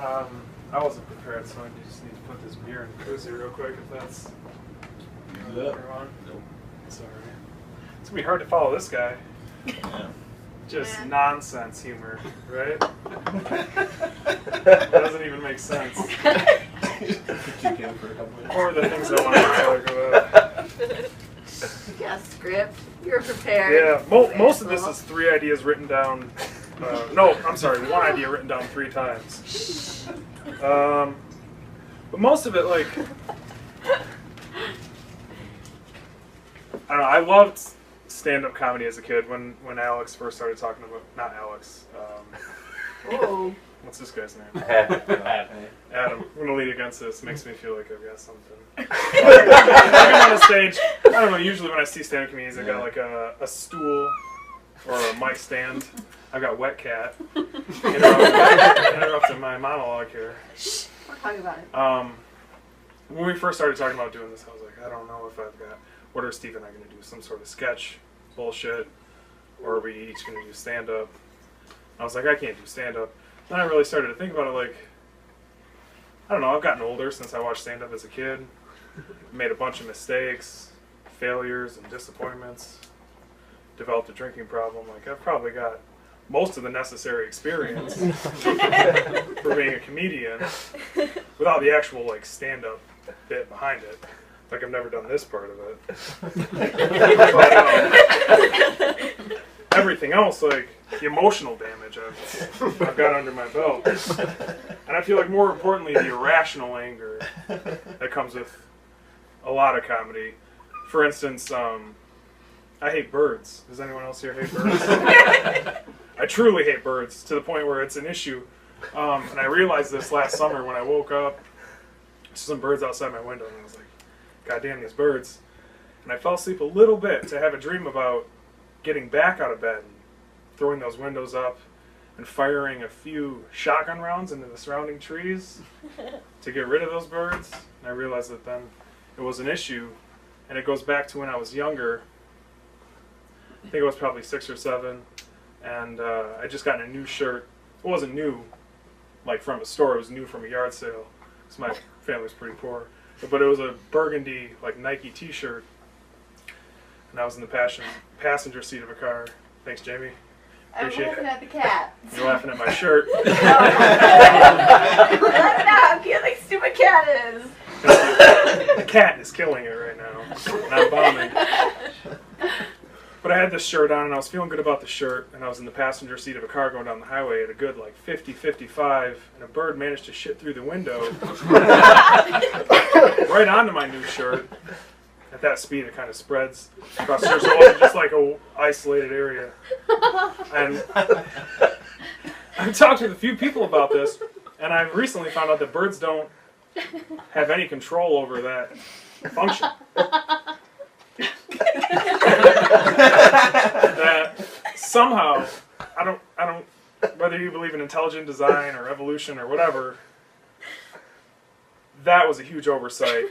I wasn't prepared, so I just need to put this beer in the koozie real quick if that's everyone. Nope. It's alright. It's gonna be hard to follow this guy. Yeah. Just nonsense humor, right? That doesn't even make sense. Or the things I want to talk about. You got a script. You're prepared. Yeah, most of this is 3 ideas written down. No, I'm sorry, 1 idea written down 3 times. But most of it, like, I don't know. I loved stand-up comedy as a kid. When Alex first started talking about, not Alex. Oh. What's this guy's name? Adam. Adam. I'm gonna lead against this. Makes me feel like I've got something. I'm on a stage. I don't know. Usually when I see stand-up comedians, I've got like a stool or a mic stand. I've got wet cat. Interrupting my monologue here. Shh. We're talking about it. When we first started talking about doing this, I was like, I don't know if I've got. What are Steve and I going to do? Some sort of sketch bullshit, or are we each going to do stand-up? I was like, I can't do stand-up. Then I really started to think about it. Like, I don't know. I've gotten older since I watched stand-up as a kid. Made a bunch of mistakes, failures, and disappointments. Developed a drinking problem. Like, I've probably got most of the necessary experience for being a comedian without the actual like stand-up bit behind it. Like I've never done this part of it. But, everything else, like the emotional damage I've got under my belt, and I feel like more importantly the irrational anger that comes with a lot of comedy. For instance, I hate birds. Does anyone else here hate birds? I truly hate birds to the point where it's an issue. And I realized this last summer when I woke up. Some birds outside my window, and I was like, God damn these birds. And I fell asleep a little bit to have a dream about getting back out of bed and throwing those windows up and firing a few shotgun rounds into the surrounding trees to get rid of those birds. And I realized that then it was an issue, and it goes back to when I was younger. I think it was probably 6 or 7, and I just gotten a new shirt. It wasn't new, like from a store. It was new from a yard sale, because my family's pretty poor. But it was a burgundy, like Nike T-shirt, and I was in the passenger seat of a car. Thanks, Jamie. I'm Appreciate laughing it. at the cat. You're laughing at my shirt. Let it out. How cute the stupid cat is. The cat is killing it right now. And I'm bombing. But I had this shirt on, and I was feeling good about the shirt, and I was in the passenger seat of a car going down the highway at a good, like, 50, 55, and a bird managed to shit through the window right onto my new shirt. At that speed, it kind of spreads across the shirt, so it wasn't just like a isolated area. And I've talked with a few people about this, and I've recently found out that birds don't have any control over that function. That somehow, I don't, whether you believe in intelligent design or evolution or whatever, that was a huge oversight.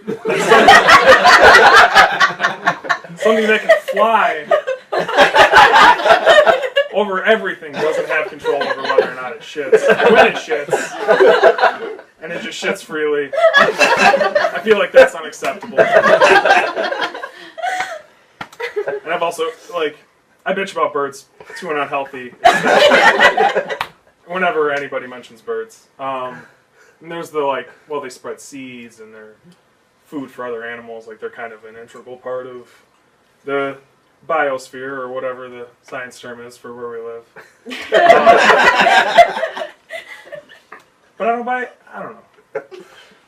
Something that can fly over everything doesn't have control over whether or not it shits. When it shits, and it just shits freely, I feel like that's unacceptable. And I've also, like, I bitch about birds to an unhealthy extent whenever anybody mentions birds. And there's the, like, well, they spread seeds and they're food for other animals. Like, they're kind of an integral part of the biosphere or whatever the science term is for where we live. But I don't know.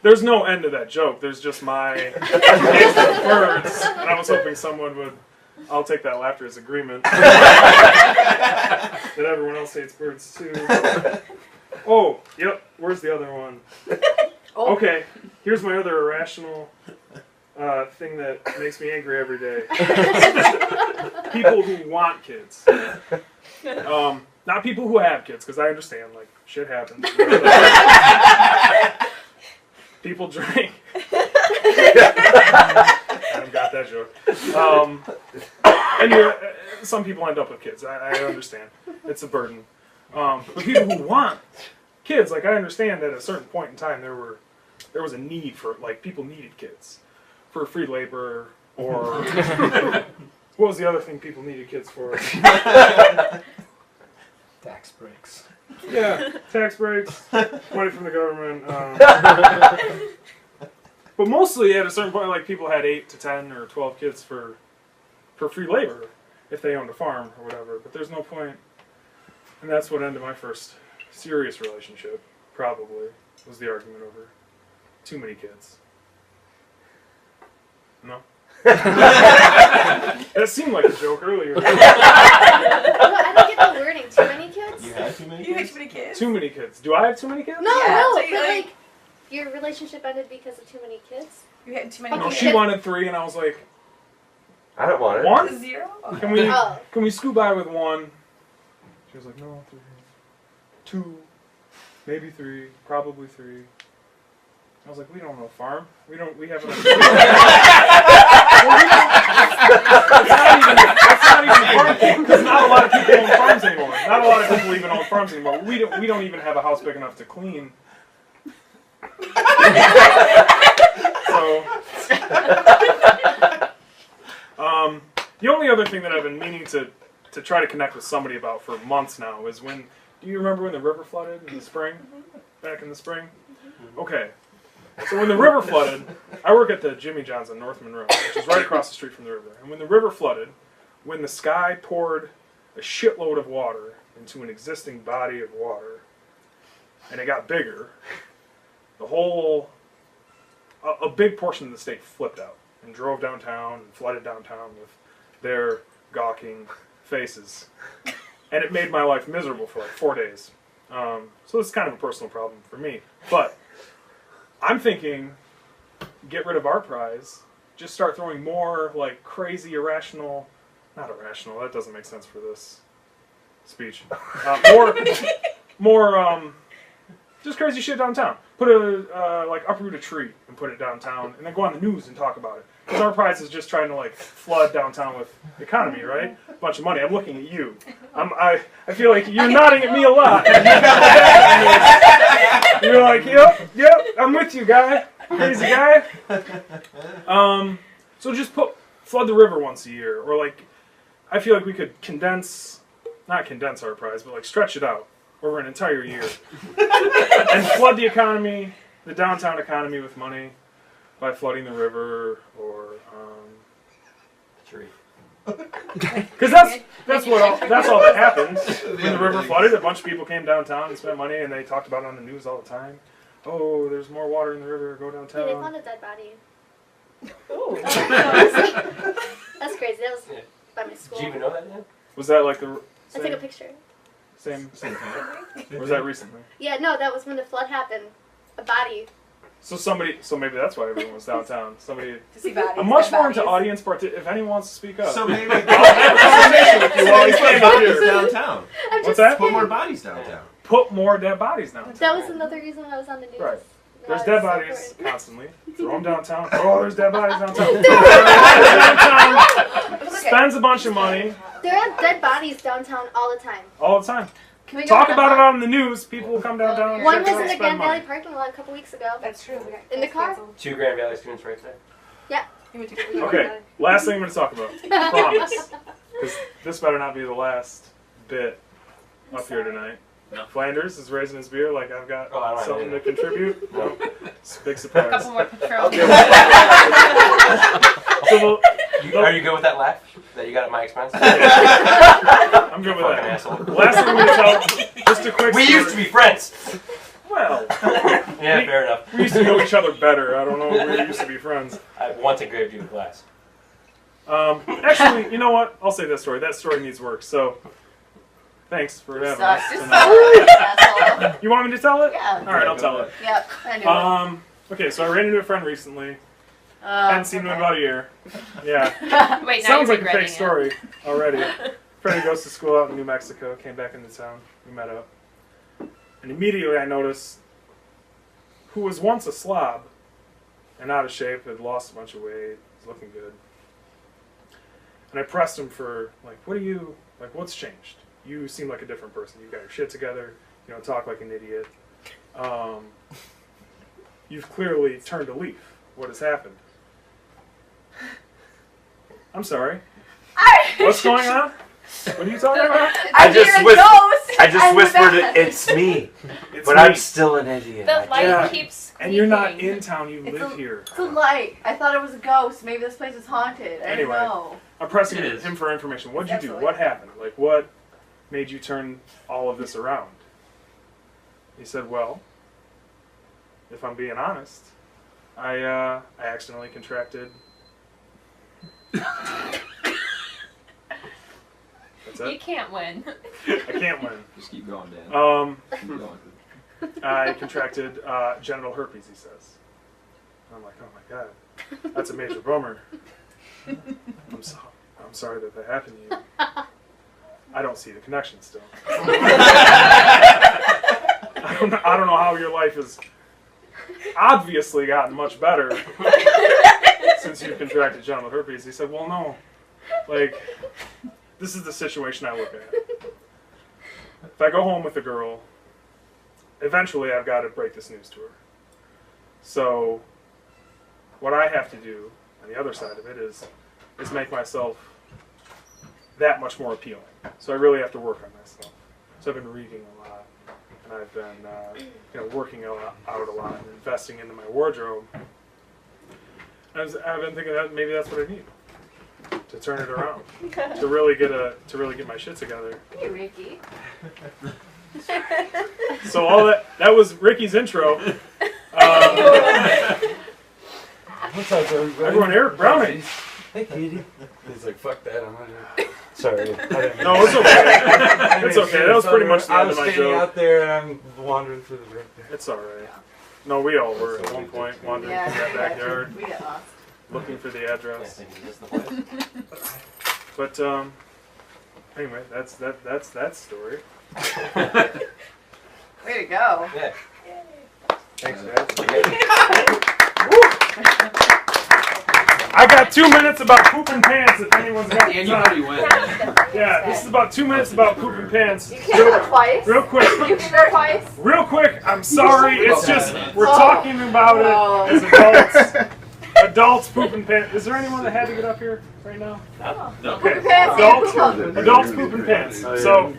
There's no end to that joke. There's just my taste of birds. And I was hoping someone would, I'll take that laughter as agreement. That everyone else hates birds too. Oh, yep. Where's the other one? Okay, here's my other irrational thing that makes me angry every day. People who want kids. Not people who have kids, because I understand, like, shit happens. People drink. I haven't got that joke. And some people end up with kids. I understand. It's a burden. But people who want kids, like, I understand that at a certain point in time there was a need for, like, people needed kids for free labor, or what was the other thing people needed kids for? Tax breaks. Yeah, tax breaks, money from the government. But mostly at a certain point, like, people had 8 to 10 or 12 kids for free labor if they owned a farm or whatever. But there's no point, and that's what ended my first serious relationship. Probably was the argument over too many kids. No. That seemed like a joke earlier. No, I don't get the wording. Too many kids? You had too many You had kids? too many kids. Too many kids. Do I have too many kids? No, Yeah, no, so but you, like, your relationship ended because of too many kids? You had too many No, kids. she wanted 3, and I was like, I don't want it. 1? 0? Can we Oh. can we scoot by with 1? She was like, no, 3, 2, maybe 3, probably 3. I was like, we don't own a farm. We haven't. That's not even a farm thing, because not a lot of people own farms anymore. Not a lot of people even own farms anymore. We don't even have a house big enough to clean. So, the only other thing that I've been meaning to try to connect with somebody about for months now is when. Do you remember when the river flooded in the spring? Back in the spring? Okay. So when the river flooded, I work at the Jimmy John's on North Monroe, which is right across the street from the river. And when the river flooded, when the sky poured a shitload of water into an existing body of water, and it got bigger, the whole, a big portion of the state flipped out and drove downtown and flooded downtown with their gawking faces. And it made my life miserable for like 4 days. So it's kind of a personal problem for me. But I'm thinking, get rid of our prize, just start throwing more like crazy, irrational, not irrational, that doesn't make sense for this speech. More, just crazy shit downtown. Put uproot a tree and put it downtown, and then go on the news and talk about it. Because our prize is just trying to like flood downtown with economy, right? A bunch of money. I'm looking at you. I feel like you're nodding at me a lot. You're like, yep, I'm with you, guy. Crazy guy. So just flood the river once a year, or like, I feel like we could not condense our prize, but like stretch it out over an entire year, and flood the economy, the downtown economy, with money by flooding the river, or Tree. because that's all that happened when the river flooded. A bunch of people came downtown and spent money, and they talked about it on the news all the time. Oh, there's more water in the river. Go downtown. Yeah, they found a dead body. Ooh. That's crazy. That was by my school. Did you even know that, Dan? Was that like the I took a picture. same? Same time. Or was that recently? Yeah, no, that was when the flood happened. A body. So maybe that's why everyone was downtown. Somebody. To see bodies. I'm much dead more into bodies. audience if anyone wants to speak up. So maybe I'll have a conversation with you while we stand up bodies here. downtown. I'm What's just that? Put more saying. bodies downtown. Put more dead bodies downtown. That was another reason I was on the news. Right. No, There's it's dead so bodies important. constantly. Throw them downtown. Oh, there's dead bodies downtown. Okay. Spends a bunch of money There are dead bodies downtown all the time. all the time. Can we go Talk to about the it on the news. People will come downtown. One check was it out, in the spend Grand Valley money. parking lot a couple weeks ago. That's true. In the car? 2 Grand Valley students right there. Okay, last thing I'm going to talk about. Promise. Because this better not be the last bit up here tonight. No. Flanders is raising his beer like I've got Oh, I don't have something to anything. contribute. No. It's a big surprise. Couple more Patron. So Are you good with that laugh that you got at my expense? I'm good with Fucking that. asshole. Last thing I'm going to tell, just a quick We story. used to be friends. Well, Yeah, fair enough. we used to know each other better. I don't know if we used to be friends. I once engraved you with glass. Actually, you know what? I'll say that story. That story needs work. So, thanks for having us Sucks. tonight. Asshole. You want me to tell it? Yeah. All right, I'll tell it. Yep. I knew it. Okay, so I ran into a friend recently. Oh, Hadn't seen him in okay. about a year. Yeah. Wait, now Sounds you're like a fake regretting it. story already. Friend who goes to school out in New Mexico, came back into town. We met up. And immediately I noticed who was once a slob and out of shape, had lost a bunch of weight, was looking good. And I pressed him for, like, what's changed? You seem like a different person. You got your shit together. You don't talk like an idiot. You've clearly turned a leaf. What has happened? I'm sorry. What's going on? What are you talking about? I just whispered, it's me. It's But me. I'm still an idiot. The light Yeah. keeps And you're not squeaking. in town, you live here. It's a light. I thought it was a ghost. Maybe this place is haunted. I Anyway. don't know. I'm pressing It is. him for information. What'd you do? Absolutely. What happened? Like, what made you turn all of this around? He said, well, if I'm being honest, I accidentally contracted. That's You it. can't win. I can't win. Just keep going, Dan. Keep going. I contracted genital herpes, he says. I'm like, oh my god, that's a major bummer. I'm sorry that happened to you. I don't see the connection still. I don't know how your life has obviously gotten much better since you contracted genital herpes. He said, well, no. Like, this is the situation I look at. If I go home with a girl, eventually I've got to break this news to her. So what I have to do on the other side of it is make myself that much more appealing. So I really have to work on myself. So I've been reading a lot, and I've been working out a lot and investing into my wardrobe. I've been thinking that maybe that's what I need to turn it around, to really get my shit together. Hey, Ricky. So all that was Ricky's intro. What's up, everybody? Everyone, Eric Browning. Hey, Katie. He's like, fuck that, I'm not here. Sorry. No, it's okay. It's okay. That was pretty much the I end was of my standing joke. out there and I'm wandering through the room. It's alright. No, we all were at one point wandering Yeah, through that backyard, we get lost. looking for the Yeah, I address. think he missed the place. But anyway, that's that story. Way to go. Yeah. Thanks, guys. I got 2 minutes about pooping pants. If anyone's got Dan, you time. already went. Yeah, this is about 2 minutes about pooping pants. You can go twice. Real quick. You can go twice. Real quick, I'm sorry. It's just we're Oh. talking about Oh. it as adults. Adults pooping pants. Is there anyone that had to get up here right now? No. Okay. Pants and poop. Adults pooping pants. So,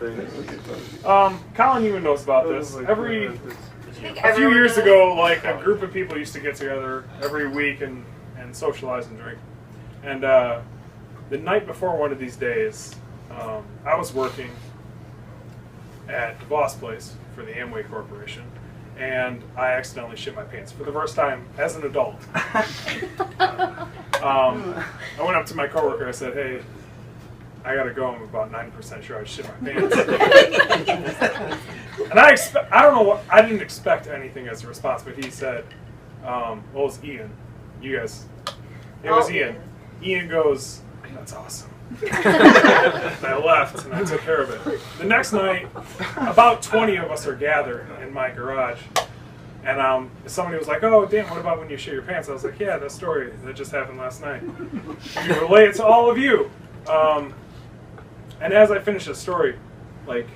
Colin even knows about this. A few years ago, like a group of people used to get together every week and socialize and drink. And the night before one of these days, I was working at DeVos Place for the Amway Corporation, and I accidentally shit my pants for the first time as an adult. I went up to my coworker. I said, "Hey, I gotta go. I'm about 90% sure I shit my pants." And I don't know what, I didn't expect anything as a response, but he said, well, it was Ian. You guys, it was Oh. Ian. Ian goes, "That's awesome." And I left and I took care of it. The next night, about 20 of us are gathered in my garage. And somebody was like, "Oh, Dan, what about when you shit your pants?" I was like, "Yeah, that story that just happened last night." You can relate it to all of you. And as I finished the story, like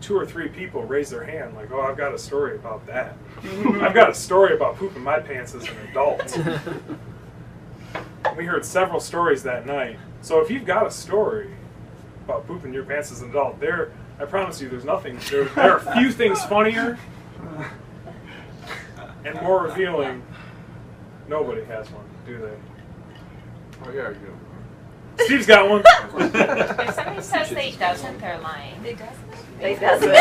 2 or 3 people raised their hand, like, "Oh, I've got a story about that. I've got a story about pooping my pants as an adult." We heard several stories that night. So if you've got a story about pooping your pants as an adult, I promise you, there's nothing. There are few things funnier and more revealing. Nobody has one, do they? Oh, yeah, you Steve's got one. If somebody says they doesn't, they're lying. They doesn't.